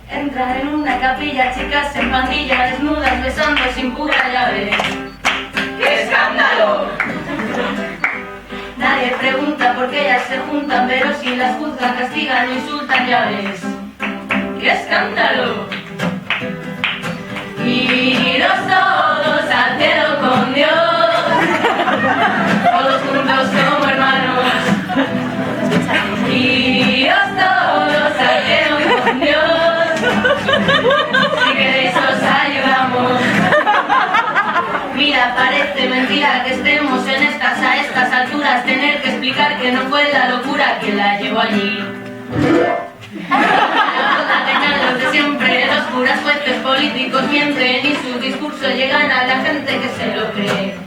Entrar en una capilla, chicas en pandilla, desnudas, besando sin pura llave. ¡Qué escándalo! Nadie pregunta por qué ellas se juntan, pero si las juzgan, castigan o insultan, ya ves. ¡Qué escándalo! Iros todos al cielo con Dios, todos juntos como hermanos. Iros todos al cielo con Dios, si queréis os ayudamos. Mira, parece mentira que estemos en a estas alturas, tener que explicar que no fue la locura quien la llevó allí. La tengan los de siempre, los curas, jueces, políticos mienten y su discurso llegan a la gente que se lo cree.